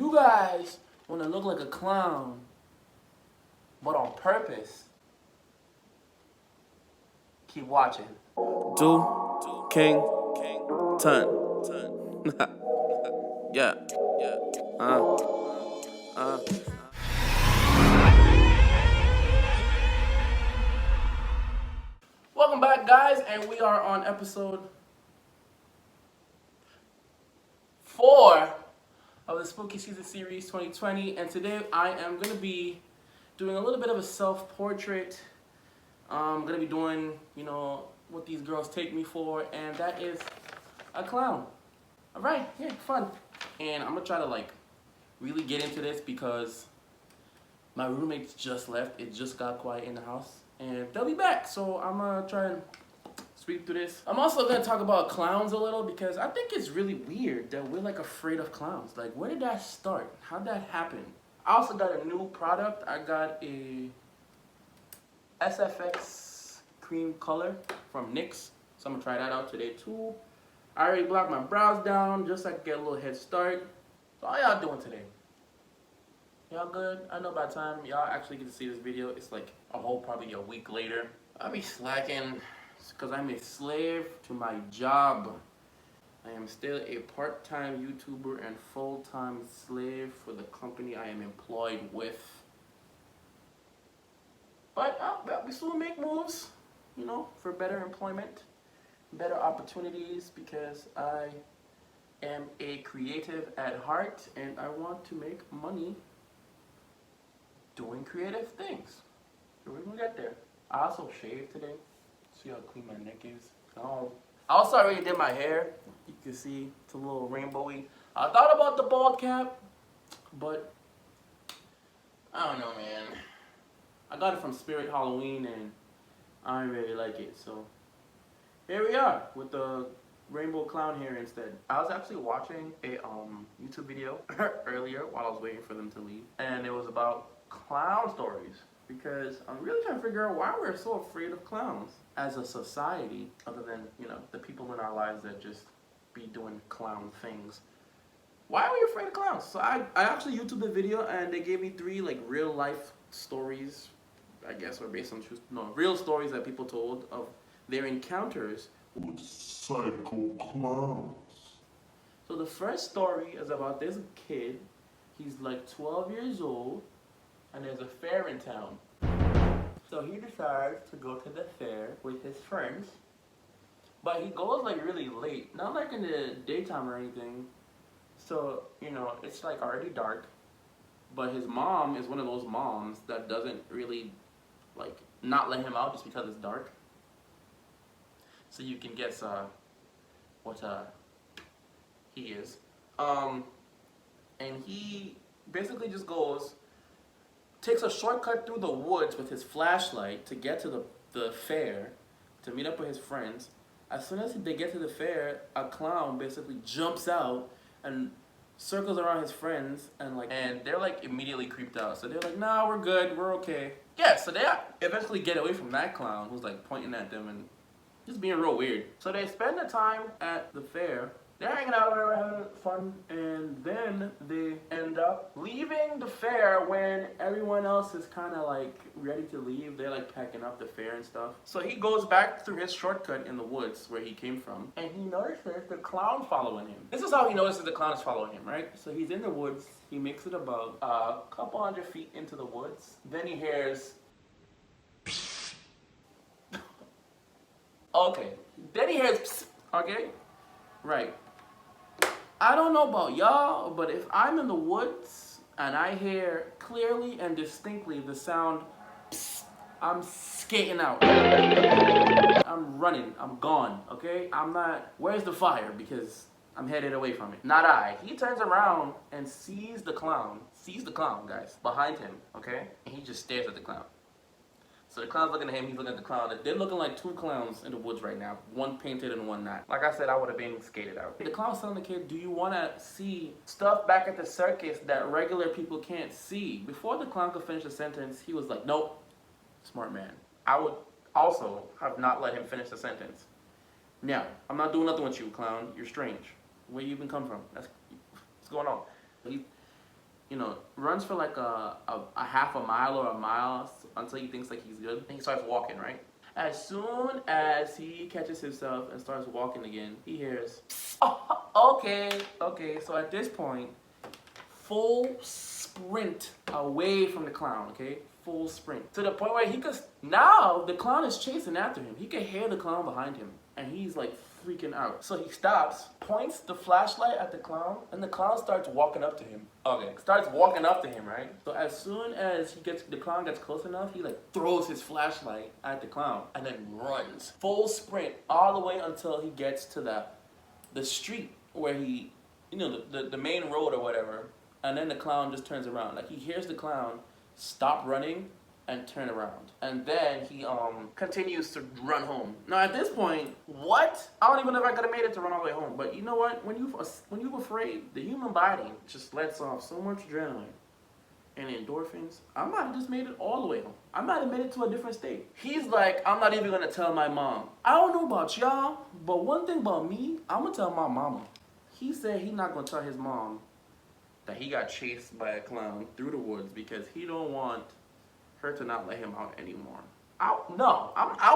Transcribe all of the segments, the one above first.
you guys want to look like a clown, but on purpose, keep watching. Do King Turn. Yeah. Welcome back, guys, and we are on episode 4 of the Spooky Season Series 2020, and today I am going to be doing a little bit of a self-portrait. I'm going to be doing, what these girls take me for, and that is a clown. Alright, yeah, fun. And I'm going to try to, really get into this because my roommates just left. It just got quiet in the house, and they'll be back, so I'm going to try and sweep through this. I'm also going to talk about clowns a little because I think it's really weird that we're afraid of clowns. Where did that start? How'd that happen? I also got a new product. I got a SFX Creme color from NYX, so I'm going to try that out today too. I already blocked my brows down just so I can get a little head start. So how y'all doing today? Y'all good? I know by the time y'all actually get to see this video, it's probably a week later. I'll be slacking because I'm a slave to my job. I am still a part-time YouTuber and full-time slave for the company I am employed with. But we still make moves, for better employment, better opportunities, because I am a creative at heart and I want to make money doing creative things. So we're gonna get there. I also shaved today. See how clean my neck is. I also already did my hair. You can see it's a little rainbowy. I thought about the bald cap, but I don't know, man. I got it from Spirit Halloween and I don't really like it. So here we are with the rainbow clown hair instead. I was actually watching a YouTube video earlier while I was waiting for them to leave, and it was about clown stories, because I'm really trying to figure out why we're so afraid of clowns as a society, other than, the people in our lives that just be doing clown things. Why are we afraid of clowns? So I actually YouTubed a video and they gave me 3 real life stories, I guess, or based on real stories that people told of their encounters with psycho clowns. So the first story is about this kid. He's 12 years old, and there's a fair in town. So he decides to go to the fair with his friends, but he goes really late, not in the daytime or anything. So, it's already dark, but his mom is one of those moms that doesn't really not let him out just because it's dark. So you can guess what he is. And he basically just takes a shortcut through the woods with his flashlight to get to the fair, to meet up with his friends. As soon as they get to the fair, a clown basically jumps out and circles around his friends, and they're immediately creeped out. So they're nah, we're good, we're okay. Yeah, so they eventually get away from that clown who's pointing at them and just being real weird. So they spend the time at the fair. They're hanging out, whatever, having fun, and then they end up leaving the fair when everyone else is kind of ready to leave. They're packing up the fair and stuff. So he goes back through his shortcut in the woods where he came from, and he notices the clown following him. This is how he notices the clown is following him, right? So he's in the woods. He makes it about a couple hundred feet into the woods. Then he hears... Okay. Then he hears... Okay? Right. I don't know about y'all, but if I'm in the woods and I hear clearly and distinctly the sound psst, I'm skating out. I'm running. I'm gone, okay? I'm not... Where's the fire? Because I'm headed away from it. Not I. He turns around and sees the clown. Sees the clown, guys, behind him, okay? And he just stares at the clown. So the clown's looking at him, he's looking at the clown. They're looking like 2 clowns in the woods right now. One painted and one not. Like I said, I would have been skated out. The clown's telling the kid, do you want to see stuff back at the circus that regular people can't see? Before the clown could finish the sentence, he was like, nope, smart man. I would also have not let him finish the sentence. Now, I'm not doing nothing with you, clown. You're strange. Where you even come from? What's going on? you know, runs for like a half a mile or a mile until he thinks like he's good. And he starts walking, right? As soon as he catches himself and starts walking again, he hears, oh, okay. So at this point, full sprint away from the clown, okay? Full sprint. To the point where he could, now the clown is chasing after him. He can hear the clown behind him and he's like freaking out. So he stops, points the flashlight at the clown, and the clown starts walking up to him. Okay, starts walking up to him, right? So as soon as the clown gets close enough, he like throws his flashlight at the clown and then runs. Full sprint all the way until he gets to the street where he, you know, the main road or whatever. And then the clown just turns around. Like he hears the clown stop running and turn around. And then he continues to run home. Now at this point, what? I don't even know if I could have made it to run all the way home. But you know what? When you're afraid, the human body just lets off so much adrenaline and endorphins. I might have just made it all the way home. I might have made it to a different state. He's like, I'm not even gonna tell my mom. I don't know about y'all, but one thing about me, I'm gonna tell my mama. He said he's not gonna tell his mom that he got chased by a clown through the woods because he don't want her to not let him out anymore. I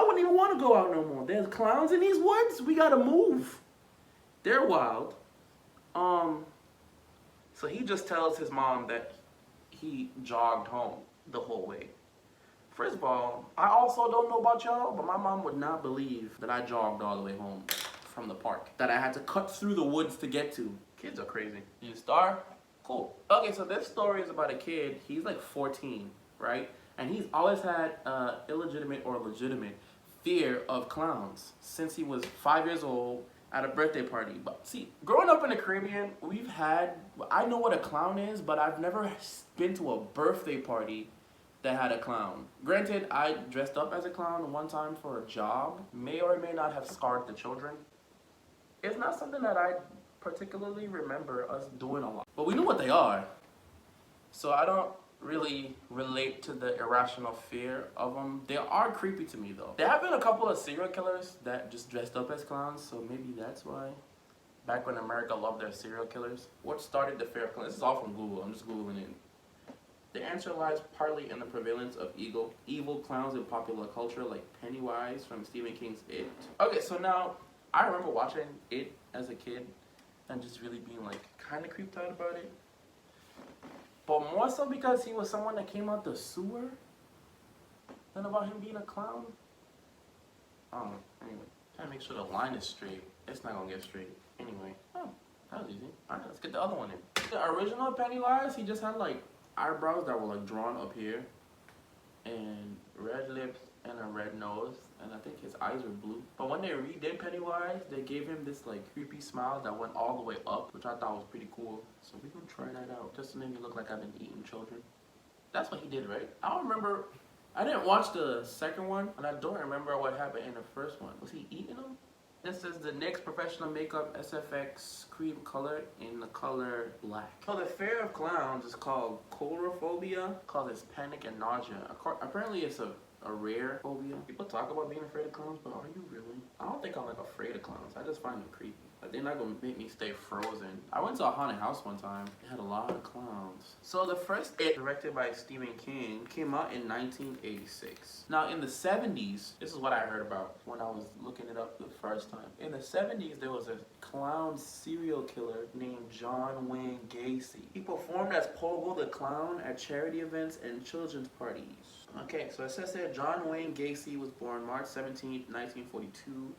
wouldn't even want to go out no more. There's clowns in these woods. We gotta move. They're wild. So he just tells his mom that he jogged home the whole way. First of all, I also don't know about y'all, but my mom would not believe that I jogged all the way home from the park, that I had to cut through the woods to get to. Kids are crazy. You star? Cool. Okay, so this story is about a kid. He's like 14, right? And he's always had illegitimate or legitimate fear of clowns since he was 5 years old at a birthday party. But see, growing up in the Caribbean, I know what a clown is, but I've never been to a birthday party that had a clown. Granted, I dressed up as a clown one time for a job. May or may not have scarred the children. It's not something that I particularly remember us doing a lot. But we knew what they are. So I don't really relate to the irrational fear of them. They are creepy to me though. There have been a couple of serial killers that just dressed up as clowns, so maybe that's why. Back when America loved their serial killers. What started the fear of clowns? This is all from Google. I'm just Googling it. The answer lies partly in the prevalence of evil clowns in popular culture, like Pennywise from Stephen King's It. Okay, so now, I remember watching It as a kid and just really being like kind of creeped out about it. But more so because he was someone that came out the sewer than about him being a clown. Anyway, trying to make sure the line is straight. It's not gonna get straight. Anyway, that was easy. Alright, let's get the other one in. The original Pennywise, he just had like eyebrows that were like drawn up here, and red lips and a red nose, and I think his eyes were blue. But when they redid Pennywise, they gave him this like creepy smile that went all the way up, which I thought was pretty cool. So we're gonna try that out, just to make me look like I've been eating children. That's what he did, right? I don't remember. I didn't watch the second one, and I don't remember what happened in the first one. Was he eating them? This is the NYX Professional Makeup SFX Cream Color in the color black. So the fear of clowns is called coulrophobia, called as panic and nausea. Apparently it's a rare phobia. People talk about being afraid of clowns, but are you really? I don't think I'm like afraid of clowns. I just find them creepy. Like they're not gonna make me stay frozen. I went to a haunted house one time. It had a lot of clowns. So the first It, directed by Stephen King, came out in 1986. Now in the 70s, this is what I heard about when I was looking it up the first time. In the 70s, there was a clown serial killer named John Wayne Gacy. He performed as Pogo the Clown at charity events and children's parties. Okay, so it says here, John Wayne Gacy was born March 17, 1942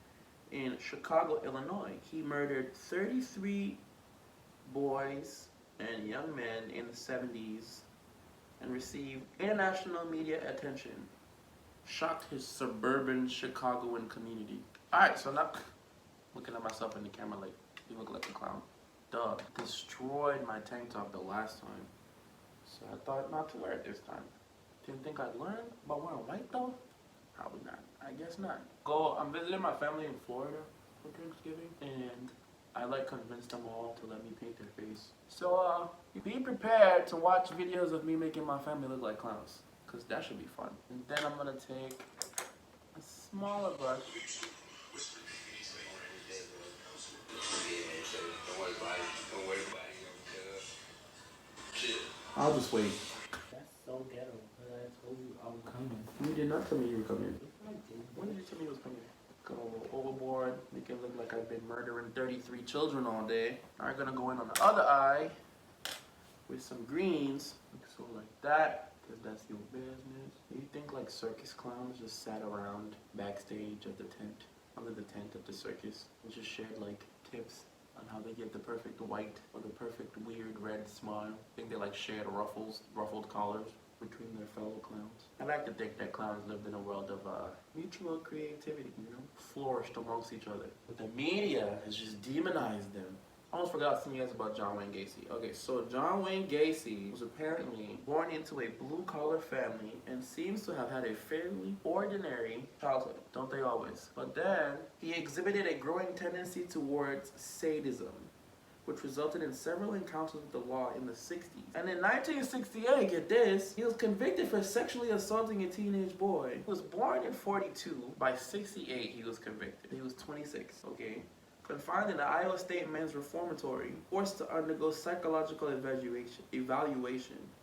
in Chicago, Illinois. He murdered 33 boys and young men in the 70s and received international media attention. Shocked his suburban Chicagoan community. Alright, so now, looking at myself in the camera like, you look like a clown. Duh, destroyed my tank top the last time. So I thought not to wear it this time. Didn't think I'd learn about wearing white though? Probably not. I guess not. I'm visiting my family in Florida for Thanksgiving, and I like convinced them all to let me paint their face. So be prepared to watch videos of me making my family look like clowns, because that should be fun. And then I'm gonna take a smaller brush. I'll just wait. That's so ghetto, because I told you I was coming. You did not tell me you were coming. I did. When did you tell me you was coming? Go overboard, make it look like I've been murdering 33 children all day. Now I'm gonna go in on the other eye with some greens, so like that, because that's your business. You think like circus clowns just sat around backstage at the tent, under the tent at the circus, and just shared like tips on how they get the perfect white or the perfect weird red smile. I think they like shared ruffled collars between their fellow clowns. I like to think that clowns lived in a world of mutual creativity, you know, flourished amongst each other. But the media has just demonized them. I almost forgot to tell you guys about John Wayne Gacy. Okay, so John Wayne Gacy was apparently born into a blue-collar family and seems to have had a fairly ordinary childhood. Don't they always? But then, he exhibited a growing tendency towards sadism, which resulted in several encounters with the law in the 60s. And in 1968, get this, he was convicted for sexually assaulting a teenage boy. He was born in 42. By 68, he was convicted. He was 26, okay? Confined in the Iowa State Men's Reformatory, forced to undergo psychological evaluation. He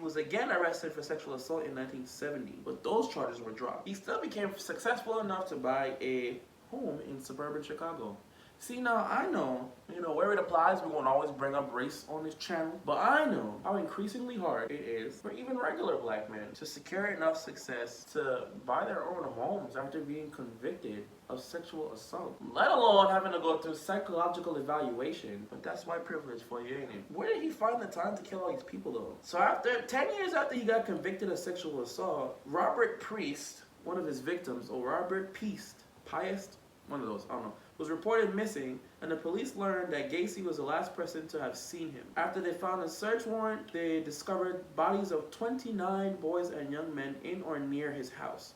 was again arrested for sexual assault in 1970, but those charges were dropped. He still became successful enough to buy a home in suburban Chicago. See, now I know, where it applies, we won't always bring up race on this channel, but I know how increasingly hard it is for even regular black men to secure enough success to buy their own homes after being convicted of sexual assault, let alone having to go through psychological evaluation. But that's white privilege for you, ain't it? Where did he find the time to kill all these people, though? So 10 years after he got convicted of sexual assault, Robert Priest, one of his victims, or Robert Piest, one of those, I don't know, was reported missing, and the police learned that Gacy was the last person to have seen him. After they found a search warrant, they discovered bodies of 29 boys and young men in or near his house.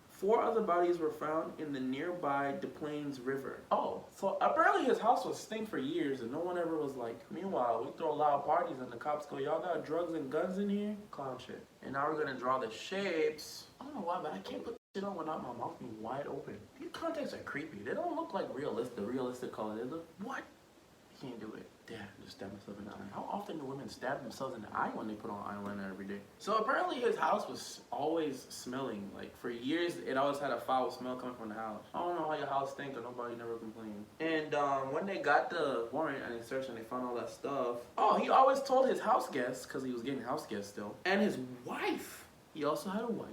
4 other bodies were found in the nearby Des Plaines River. Oh, so apparently his house was stink for years and no one ever was like, meanwhile, we throw loud parties and the cops go, y'all got drugs and guns in here? Clown shit. And now we're gonna draw the shapes. I don't know why, but I can't put shit on without my mouth being wide open. These contacts are creepy. They don't look like realistic color. They look, what? I can't do it. Damn, just stab myself in the eye. How often do women stab themselves in the eye when they put on eyeliner every day? So apparently his house was always smelling. Like for years, it always had a foul smell coming from the house. I don't know how your house stinks, or nobody never complained. And when they got the warrant and they searched and they found all that stuff, oh, he always told his house guests, because he was getting house guests still, and his wife, he also had a wife,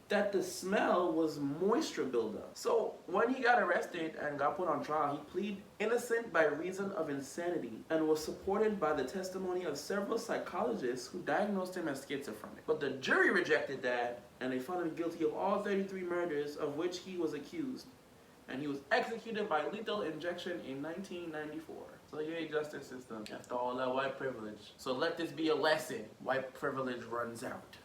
that the smell was moisture buildup. So when he got arrested and got put on trial, he pleaded innocent by reason of insanity and was supported by the testimony of several psychologists who diagnosed him as schizophrenic. But the jury rejected that and they found him guilty of all 33 murders of which he was accused. And he was executed by lethal injection in 1994. So yay, justice system, after all that white privilege. So let this be a lesson. White privilege runs out.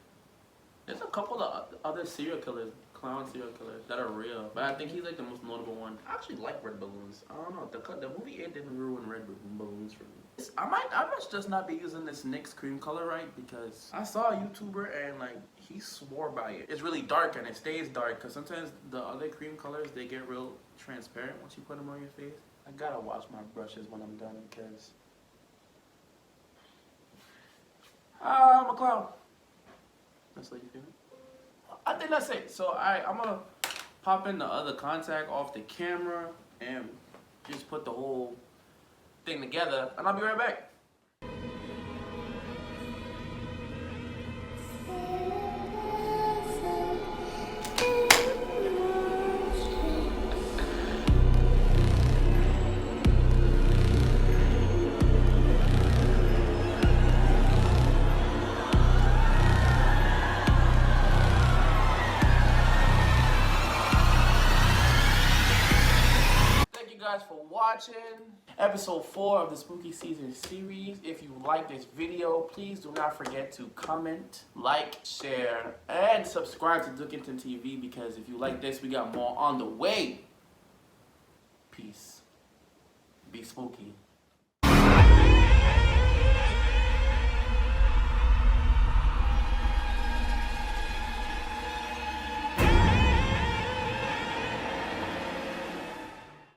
There's a couple of other serial killers, clown serial killers, that are real. But I think he's like the most notable one. I actually like red balloons. I don't know. The movie It didn't ruin red balloons for me. I might just not be using this NYX cream color right, because I saw a YouTuber and like he swore by it. It's really dark and it stays dark because sometimes the other cream colors, they get real transparent once you put them on your face. I gotta wash my brushes when I'm done because I'm a clown. That's what you feel? I think that's it. So I'm gonna pop in the other contact off the camera and just put the whole thing together, and I'll be right back. For watching episode 4 of the Spooky Season series. If you like this video, please do not forget to comment, like, share, and subscribe to Dookington TV, because if you like this, we got more on the way. Peace. Be spooky.